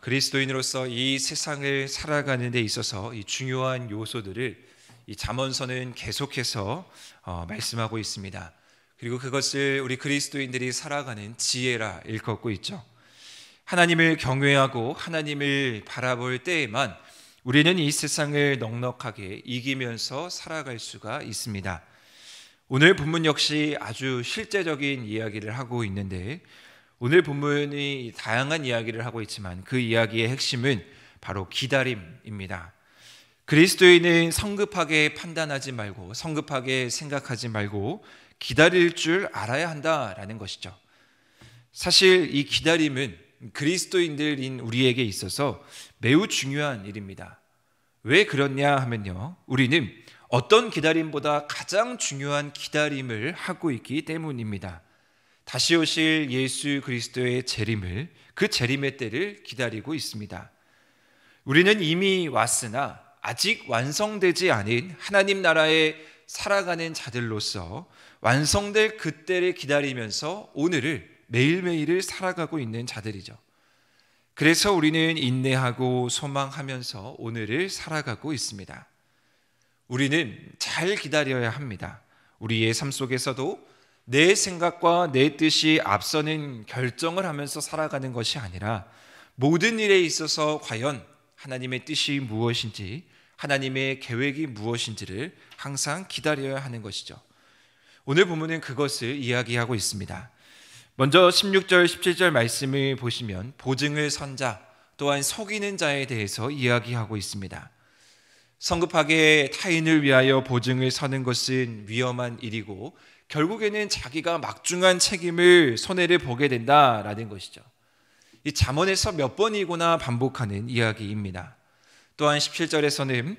그리스도인으로서 이 세상을 살아가는 데 있어서 이 중요한 요소들을 이 잠언서는 계속해서 말씀하고 있습니다. 그리고 그것을 우리 그리스도인들이 살아가는 지혜라 일컫고 있죠. 하나님을 경외하고 하나님을 바라볼 때에만 우리는 이 세상을 넉넉하게 이기면서 살아갈 수가 있습니다. 오늘 본문 역시 아주 실제적인 이야기를 하고 있는데, 오늘 본문이 다양한 이야기를 하고 있지만 그 이야기의 핵심은 바로 기다림입니다. 그리스도인은 성급하게 판단하지 말고 성급하게 생각하지 말고 기다릴 줄 알아야 한다라는 것이죠. 사실 이 기다림은 그리스도인들인 우리에게 있어서 매우 중요한 일입니다. 왜 그렇냐 하면요, 우리는 어떤 기다림보다 가장 중요한 기다림을 하고 있기 때문입니다. 다시 오실 예수 그리스도의 재림을, 그 재림의 때를 기다리고 있습니다. 우리는 이미 왔으나 아직 완성되지 않은 하나님 나라에 살아가는 자들로서 완성될 그때를 기다리면서 오늘을 매일매일을 살아가고 있는 자들이죠. 그래서 우리는 인내하고 소망하면서 오늘을 살아가고 있습니다. 우리는 잘 기다려야 합니다. 우리의 삶 속에서도 내 생각과 내 뜻이 앞서는 결정을 하면서 살아가는 것이 아니라 모든 일에 있어서 과연 하나님의 뜻이 무엇인지, 하나님의 계획이 무엇인지를 항상 기다려야 하는 것이죠. 오늘 본문은 그것을 이야기하고 있습니다. 먼저 16절, 17절 말씀을 보시면 보증을 선 자, 또한 속이는 자에 대해서 이야기하고 있습니다. 성급하게 타인을 위하여 보증을 서는 것은 위험한 일이고 결국에는 자기가 막중한 책임을, 손해를 보게 된다라는 것이죠. 이 잠언에서 몇 번이고나 반복하는 이야기입니다. 또한 17절에서는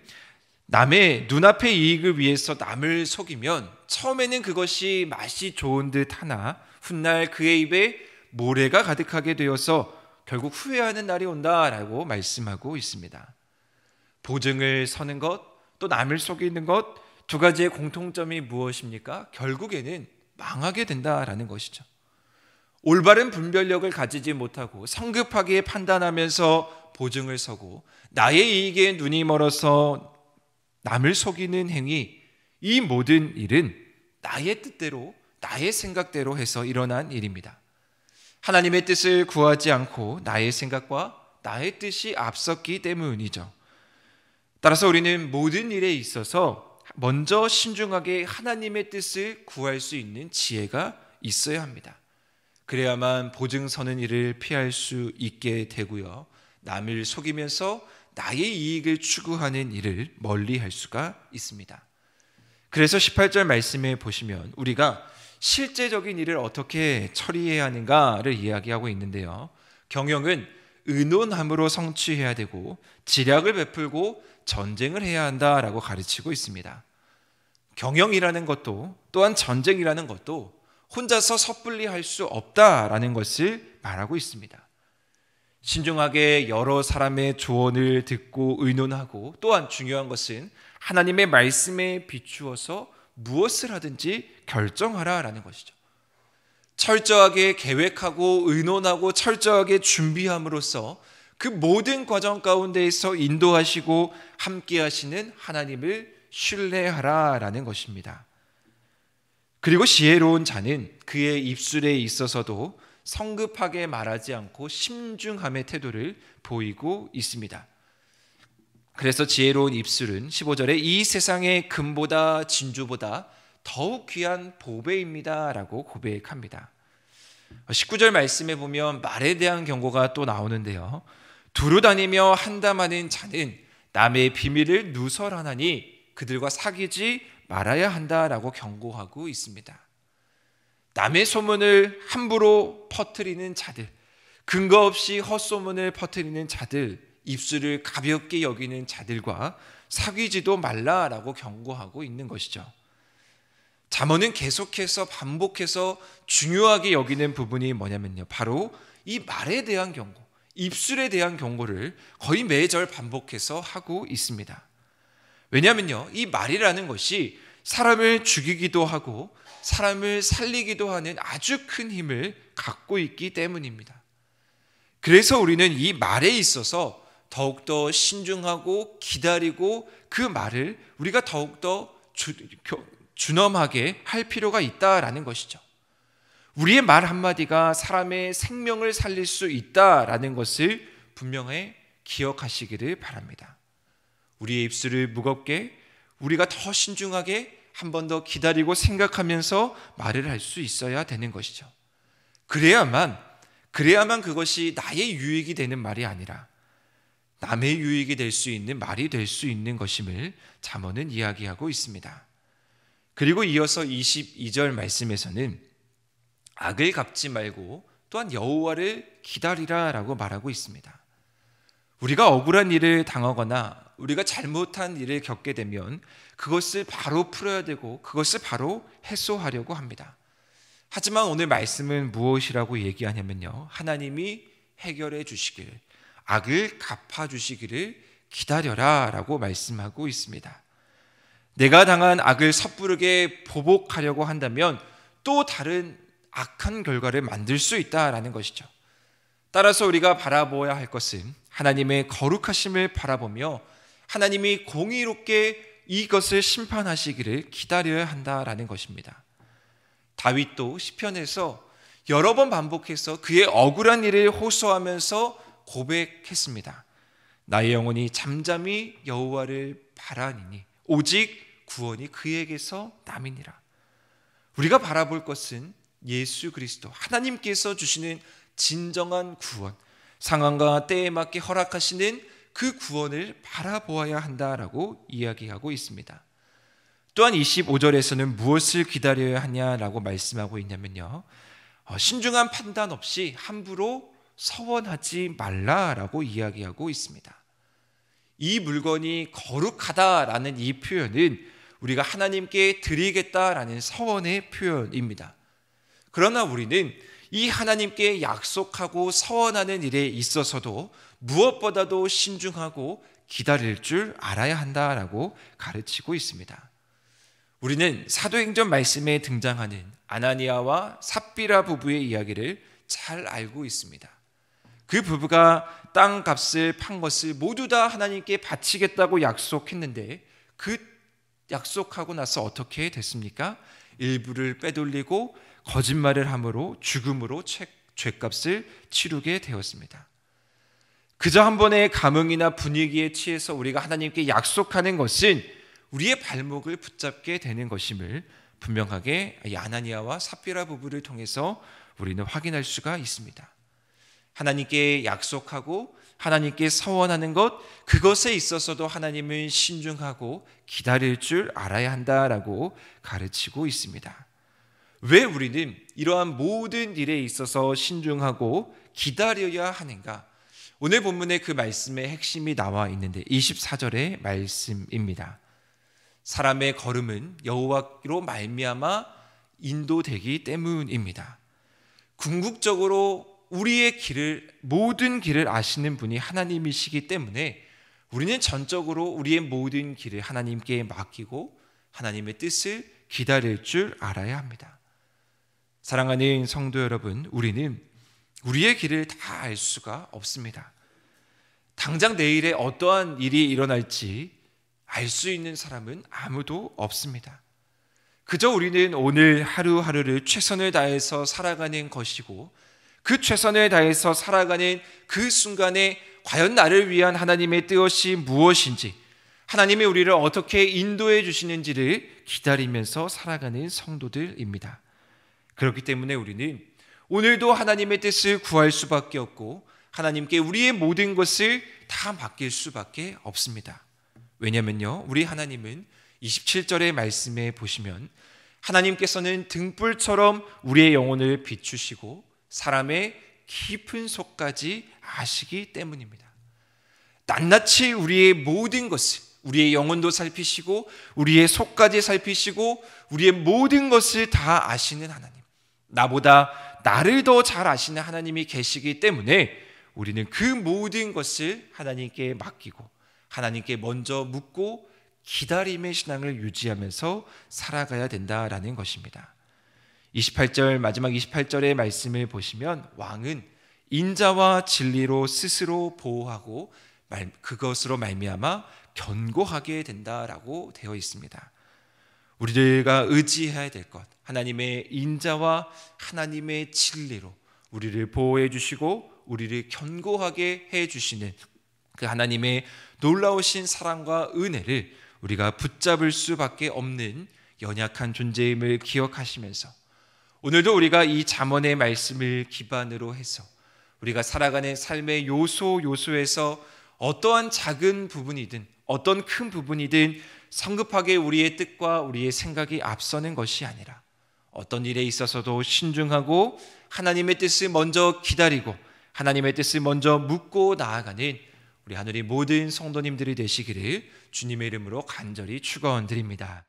남의 눈앞의 이익을 위해서 남을 속이면 처음에는 그것이 맛이 좋은 듯 하나 훗날 그의 입에 모래가 가득하게 되어서 결국 후회하는 날이 온다라고 말씀하고 있습니다. 보증을 서는 것, 또 남을 속이는 것, 두 가지의 공통점이 무엇입니까? 결국에는 망하게 된다라는 것이죠. 올바른 분별력을 가지지 못하고 성급하게 판단하면서 보증을 서고 나의 이익에 눈이 멀어서 남을 속이는 행위, 이 모든 일은 나의 뜻대로, 나의 생각대로 해서 일어난 일입니다. 하나님의 뜻을 구하지 않고 나의 생각과 나의 뜻이 앞섰기 때문이죠. 따라서 우리는 모든 일에 있어서 먼저 신중하게 하나님의 뜻을 구할 수 있는 지혜가 있어야 합니다. 그래야만 보증 서는 일을 피할 수 있게 되고요, 남을 속이면서 나의 이익을 추구하는 일을 멀리 할 수가 있습니다. 그래서 18절 말씀에 보시면 우리가 실제적인 일을 어떻게 처리해야 하는가를 이야기하고 있는데요, 경영은 의논함으로 성취해야 되고 지략을 베풀고 전쟁을 해야 한다라고 가르치고 있습니다. 경영이라는 것도, 또한 전쟁이라는 것도 혼자서 섣불리 할 수 없다라는 것을 말하고 있습니다. 신중하게 여러 사람의 조언을 듣고 의논하고, 또한 중요한 것은 하나님의 말씀에 비추어서 무엇을 하든지 결정하라라는 것이죠. 철저하게 계획하고 의논하고 철저하게 준비함으로써 그 모든 과정 가운데에서 인도하시고 함께 하시는 하나님을 신뢰하라라는 것입니다. 그리고 지혜로운 자는 그의 입술에 있어서도 성급하게 말하지 않고 신중함의 태도를 보이고 있습니다. 그래서 지혜로운 입술은 15절에 이 세상의 금보다 진주보다 더욱 귀한 보배입니다 라고 고백합니다. 19절 말씀에 보면 말에 대한 경고가 또 나오는데요, 두루 다니며 한담하는 자는 남의 비밀을 누설하나니 그들과 사귀지 말아야 한다라고 경고하고 있습니다. 남의 소문을 함부로 퍼뜨리는 자들, 근거 없이 헛소문을 퍼뜨리는 자들, 입술을 가볍게 여기는 자들과 사귀지도 말라라고 경고하고 있는 것이죠. 잠언은 계속해서 반복해서 중요하게 여기는 부분이 뭐냐면요, 바로 이 말에 대한 경고, 입술에 대한 경고를 거의 매절 반복해서 하고 있습니다. 왜냐하면요, 이 말이라는 것이 사람을 죽이기도 하고 사람을 살리기도 하는 아주 큰 힘을 갖고 있기 때문입니다. 그래서 우리는 이 말에 있어서 더욱더 신중하고 기다리고 그 말을 우리가 더욱더 준엄하게 할 필요가 있다라는 것이죠. 우리의 말 한마디가 사람의 생명을 살릴 수 있다라는 것을 분명히 기억하시기를 바랍니다. 우리의 입술을 무겁게 우리가 더 신중하게 한 번 더 기다리고 생각하면서 말을 할 수 있어야 되는 것이죠. 그래야만 그것이 나의 유익이 되는 말이 아니라 남의 유익이 될 수 있는 말이 될 수 있는 것임을 잠언은 이야기하고 있습니다. 그리고 이어서 22절 말씀에서는 악을 갚지 말고 또한 여호와를 기다리라 라고 말하고 있습니다. 우리가 억울한 일을 당하거나 우리가 잘못한 일을 겪게 되면 그것을 바로 풀어야 되고 그것을 바로 해소하려고 합니다. 하지만 오늘 말씀은 무엇이라고 얘기하냐면요, 하나님이 해결해 주시길, 악을 갚아 주시기를 기다려라 라고 말씀하고 있습니다. 내가 당한 악을 섣부르게 보복하려고 한다면 또 다른 악한 결과를 만들 수 있다라는 것이죠. 따라서 우리가 바라보아야 할 것은 하나님의 거룩하심을 바라보며 하나님이 공의롭게 이것을 심판하시기를 기다려야 한다라는 것입니다. 다윗도 시편에서 여러 번 반복해서 그의 억울한 일을 호소하면서 고백했습니다. 나의 영혼이 잠잠히 여호와를 바라니니 오직 구원이 그에게서 남이니라. 우리가 바라볼 것은 예수 그리스도, 하나님께서 주시는 진정한 구원, 상황과 때에 맞게 허락하시는 그 구원을 바라보아야 한다라고 이야기하고 있습니다. 또한 25절에서는 무엇을 기다려야 하냐라고 말씀하고 있냐면요, 신중한 판단 없이 함부로 서원하지 말라라고 이야기하고 있습니다. 이 물건이 거룩하다라는 이 표현은 우리가 하나님께 드리겠다라는 서원의 표현입니다. 그러나 우리는 이 하나님께 약속하고 서원하는 일에 있어서도 무엇보다도 신중하고 기다릴 줄 알아야 한다라고 가르치고 있습니다. 우리는 사도행전 말씀에 등장하는 아나니아와 삽비라 부부의 이야기를 잘 알고 있습니다. 그 부부가 땅값을 판 것을 모두 다 하나님께 바치겠다고 약속했는데 그 약속하고 나서 어떻게 됐습니까? 일부를 빼돌리고 거짓말을 함으로 죽음으로 죄값을 치르게 되었습니다. 그저 한 번의 감흥이나 분위기에 취해서 우리가 하나님께 약속하는 것은 우리의 발목을 붙잡게 되는 것임을 분명하게 이 아나니아와 삽비라 부부를 통해서 우리는 확인할 수가 있습니다. 하나님께 약속하고 하나님께 서원하는 것, 그것에 있어서도 하나님은 신중하고 기다릴 줄 알아야 한다라고 가르치고 있습니다. 왜 우리는 이러한 모든 일에 있어서 신중하고 기다려야 하는가? 오늘 본문의 그 말씀의 핵심이 나와 있는데 24절의 말씀입니다. 사람의 걸음은 여호와로 말미암아 인도되기 때문입니다. 궁극적으로 우리의 길을, 모든 길을 아시는 분이 하나님이시기 때문에 우리는 전적으로 우리의 모든 길을 하나님께 맡기고 하나님의 뜻을 기다릴 줄 알아야 합니다. 사랑하는 성도 여러분, 우리는 우리의 길을 다 알 수가 없습니다. 당장 내일에 어떠한 일이 일어날지 알 수 있는 사람은 아무도 없습니다. 그저 우리는 오늘 하루하루를 최선을 다해서 살아가는 것이고 그 최선을 다해서 살아가는 그 순간에 과연 나를 위한 하나님의 뜻이 무엇인지, 하나님이 우리를 어떻게 인도해 주시는지를 기다리면서 살아가는 성도들입니다. 그렇기 때문에 우리는 오늘도 하나님의 뜻을 구할 수밖에 없고 하나님께 우리의 모든 것을 다 맡길 수밖에 없습니다. 왜냐면요, 우리 하나님은 27절의 말씀에 보시면 하나님께서는 등불처럼 우리의 영혼을 비추시고 사람의 깊은 속까지 아시기 때문입니다. 낱낱이 우리의 모든 것을, 우리의 영혼도 살피시고 우리의 속까지 살피시고 우리의 모든 것을 다 아시는 하나님, 나보다 나를 더 잘 아시는 하나님이 계시기 때문에 우리는 그 모든 것을 하나님께 맡기고 하나님께 먼저 묻고 기다림의 신앙을 유지하면서 살아가야 된다라는 것입니다. 28절, 마지막 28절의 말씀을 보시면 왕은 인자와 진리로 스스로 보호하고 그것으로 말미암아 견고하게 된다라고 되어 있습니다. 우리가 의지해야 될 것, 하나님의 인자와 하나님의 진리로 우리를 보호해 주시고 우리를 견고하게 해 주시는 그 하나님의 놀라우신 사랑과 은혜를 우리가 붙잡을 수밖에 없는 연약한 존재임을 기억하시면서 오늘도 우리가 이 잠언의 말씀을 기반으로 해서 우리가 살아가는 삶의 요소에서 어떠한 작은 부분이든 어떤 큰 부분이든 성급하게 우리의 뜻과 우리의 생각이 앞서는 것이 아니라 어떤 일에 있어서도 신중하고 하나님의 뜻을 먼저 기다리고 하나님의 뜻을 먼저 묻고 나아가는 우리 하늘의 모든 성도님들이 되시기를 주님의 이름으로 간절히 축원드립니다.